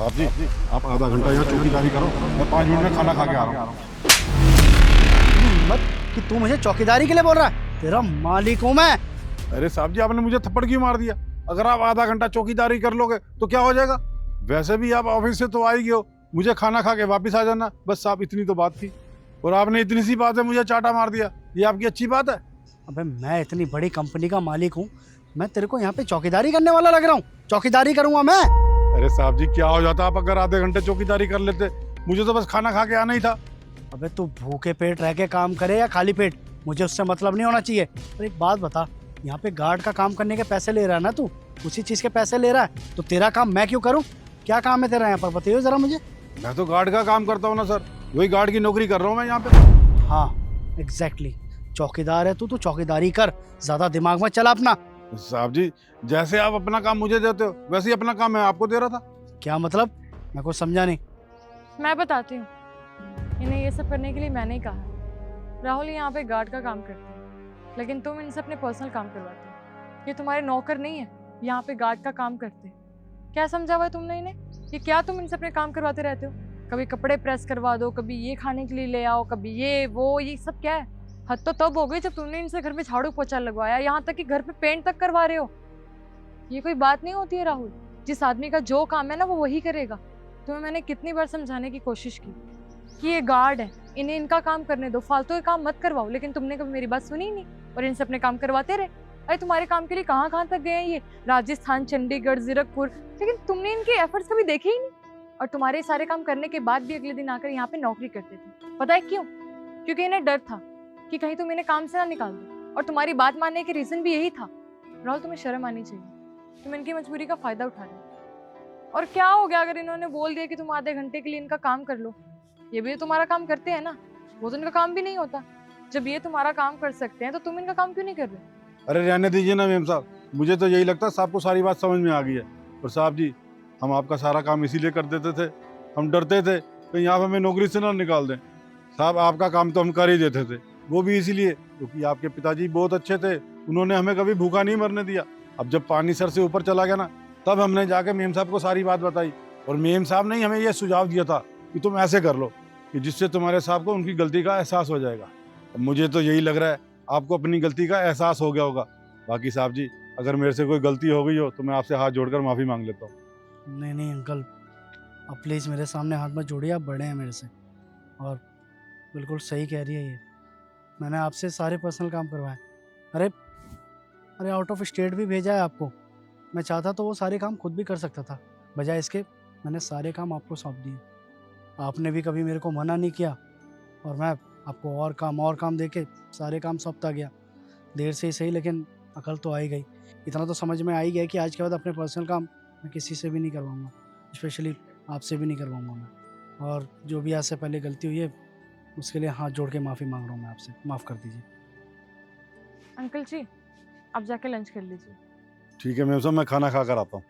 आप जी, आप आधा घंटा यहाँ चौकीदारी करो, मैं 5 मिनट में खाना खा के आ रहा हूँ। हिम्मत कि तू मुझे चौकीदारी के लिए बोल रहा है? तेरा मालिक हूँ मैं। अरे साहब जी, आपने मुझे थप्पड़ क्यों मार दिया? अगर आप आधा घंटा चौकीदारी कर लोगे तो क्या हो जाएगा? वैसे भी आप ऑफिस से तो आ ही गए हो, मुझे खाना खा के वापिस आ जाना, बस साहब इतनी तो बात थी। और आपने इतनी सी बात है मुझे चाटा मार दिया, ये आपकी अच्छी बात है? अबे मैं इतनी बड़ी कंपनी का मालिक हूँ, मैं तेरे को यहाँ पे चौकीदारी करने वाला लग रहा हूँ? चौकीदारी करूंगा मैं? अरे साहब जी, क्या हो जाता आप अगर आधे घंटे चौकीदारी कर लेते? मुझे तो बस खाना खा के आना ही था। अबे तू भूखे पेट रह के काम करे या खाली पेट, मुझे उससे मतलब नहीं होना चाहिए। और एक बात बता, यहाँ पे गार्ड का काम करने के पैसे ले रहा है ना तू? उसी चीज के पैसे ले रहा है तो तेरा काम मैं क्यों करूँ? क्या काम है तेरा यहाँ पर, बताइए जरा मुझे। मैं तो गार्ड का काम करता हूँ ना सर, वही गार्ड की नौकरी कर रहा हूँ मैं यहाँ पे। हाँ एग्जैक्टली, चौकीदार है तू चौकीदारी कर, ज्यादा दिमाग मत चला अपना। साहब जी, जैसे आप अपना काम मुझे देते हो वैसे ही अपना काम मैं आपको दे रहा था। क्या मतलब? मैं कुछ समझा नहीं। मैं बताती हूँ, इन्हें ये सब करने के लिए मैंने ही कहा। राहुल यहाँ पे गार्ड का काम करते हैं, लेकिन तुम इनसे अपने पर्सनल काम करवाते हो। ये तुम्हारे नौकर नहीं है, यहाँ पे गार्ड का काम करते हैं। क्या समझा हुआ है तुमने इन्हें? ये क्या तुम इनसे अपने काम करवाते रहते हो? कभी कपड़े प्रेस करवा दो, कभी ये खाने के लिए ले आओ, कभी ये वो, ये सब क्या है? हद तो तब हो गई जब तुमने इनसे घर में झाड़ू पोछा लगवाया, यहाँ तक कि घर पे पेंट तक करवा रहे हो। ये कोई बात नहीं होती है राहुल, जिस आदमी का जो काम है ना वो वही करेगा। तुम्हें मैंने कितनी बार समझाने की कोशिश की कि ये गार्ड है, इन्हें इनका काम करने दो, फालतू के काम मत करवाओ, लेकिन तुमने कभी मेरी बात सुनी ही नहीं और इनसे अपने काम करवाते रहे। अरे तुम्हारे काम के लिए कहाँ कहाँ तक गए हैं ये, राजस्थान, चंडीगढ़, जीरकपुर, लेकिन तुमने इनके एफर्ट्स कभी देखे ही नहीं। और तुम्हारे सारे काम करने के बाद भी अगले दिन आकर यहाँ पे नौकरी करते थे। पता है क्यों? क्योंकि इन्हें डर था कि कहीं तुम इन्हें काम से ना निकाल दो, और तुम्हारी बात मानने के रीजन भी यही था। राहुल तुम्हें शर्म आनी चाहिए, तुम इनकी मजबूरी का फायदा उठा रहे हो। और क्या हो गया अगर इन्होंने बोल दिया कि तुम आधे घंटे के लिए इनका काम कर लो? ये भी तो तुम्हारा काम करते हैं ना, वो तो इनका काम भी नहीं होता। जब ये तुम्हारा काम कर सकते हैं तो तुम इनका काम क्यों नहीं कर रहे? अरे रहने दीजिए ना मेम साहब, मुझे तो यही लगता है साहब को सारी बात समझ में आ गई है। और साहब जी, हम आपका सारा काम इसीलिए कर देते थे, हम डरते थे कहीं आप हमें नौकरी से ना निकाल दें। साहब आपका काम तो हम कर ही देते थे, वो भी इसीलिए क्योंकि आपके पिताजी बहुत अच्छे थे, उन्होंने हमें कभी भूखा नहीं मरने दिया। अब जब पानी सर से ऊपर चला गया ना, तब हमने जाके मेम साहब को सारी बात बताई, और मेम साहब ने ही हमें ये सुझाव दिया था कि तुम ऐसे कर लो कि जिससे तुम्हारे साहब को उनकी गलती का एहसास हो जाएगा। अब मुझे तो यही लग रहा है आपको अपनी गलती का एहसास हो गया होगा। बाकी साहब जी, अगर मेरे से कोई गलती हो गई हो तो मैं आपसे हाथ जोड़कर माफ़ी मांग लेता हूँ। नहीं नहीं अंकल, अब प्लीज़ मेरे सामने हाथ मत जोड़िए, आप बड़े हैं मेरे से। और बिल्कुल सही कह रही है ये, मैंने आपसे सारे पर्सनल काम करवाए। अरे अरे आउट ऑफ स्टेट भी भेजा है आपको, मैं चाहता तो वो सारे काम खुद भी कर सकता था, बजाय इसके मैंने सारे काम आपको सौंप दिए। आपने भी कभी मेरे को मना नहीं किया, और मैं आपको और काम दे के सारे काम सौंपता गया। देर से ही सही लेकिन अकल तो आ ही गई। इतना तो समझ में आ ही गया कि आज के बाद अपने पर्सनल काम मैं किसी से भी नहीं करवाऊँगा, स्पेशली आपसे भी नहीं करवाऊँगा मैं। और जो भी आज से पहले गलती हुई है उसके लिए हाथ जोड़ के माफ़ी मांग रहा हूँ मैं आपसे, माफ़ कर दीजिए। अंकल जी, आप जाके लंच कर लीजिए। ठीक है मेम साहब, मैं खाना खा कर आता हूँ।